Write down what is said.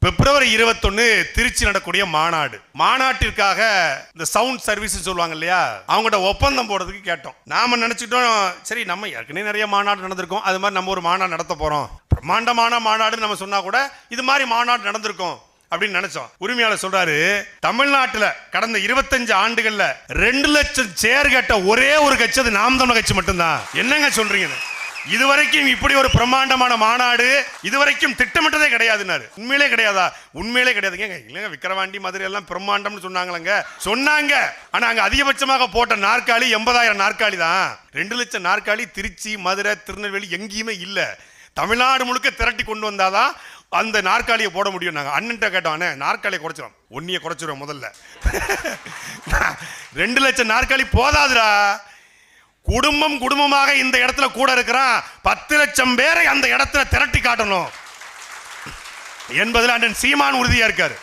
பிப்ரவரி 21 திருச்சி நடக்கூடிய மாநாட்டிற்காக இந்த sound service சொல்லுவாங்க இல்லையா, அவங்ககிட்ட ஒப்பந்தம் போடுறதுக்கு கேட்டோம். நாம நினைச்சிட்டோம், சரி நம்ம ஏற்கனவே நிறைய மாநாடு நடந்திருக்கோம், அது மாதிரி நம்ம ஒரு மாநாடு நடத்த போறோம், பிரம்மாண்டமான மாநாடு நம்ம சொன்னா கூட இது மாதிரி மாநாடு நடந்திருக்கும் அப்படின்னு நினைச்சோம். உரிமையாளர் சொல்றாரு, தமிழ்நாட்டில் கடந்த 25 ஆண்டுகள்ல 2 லட்சம் சேர் கேட்ட ஒரே ஒரு கட்சி அது நாம் தமிழர் கட்சி மட்டும்தான். என்னங்க சொல்றீங்க? இதுவரைக்கும் இப்படி ஒரு பிரம்மாண்டமான மாநாடு இதுவரைக்கும் திட்டமிட்டதே கிடையாதுன்னாரு. உண்மையிலே கிடையாதா? உண்மையிலே கிடையாதுங்க. இல்லைங்க, விக்கிரவாண்டி மதுரை எல்லாம் பிரம்மாண்டம்னு சொன்னாங்க. ஆனா அங்க அதிகபட்சமாக போட்ட நாற்காலி 80,000 நாற்காலி தான். 2 லட்சம் நாற்காலி திருச்சி, மதுரை, திருநெல்வேலி எங்கேயுமே இல்ல. தமிழ்நாடு முழுக்க திரட்டி கொண்டு வந்தாதான் அந்த நாற்காலியை போட முடியும். நாங்க அண்ணன்ட்ட கேட்டோம், நாற்காலியை குறைச்சிடும், ஒன்னிய குறைச்சிடும் முதல்ல. 2 லட்சம் நாற்காலி போதாதுடா. குடும்பமாக இந்த இடத்துல கூட இருக்கிறான், 10 லட்சம் பேரை அந்த இடத்துல திரட்டி காட்டணும் என்பதில் அண்ணன் சீமான் உறுதியா இருக்காரு.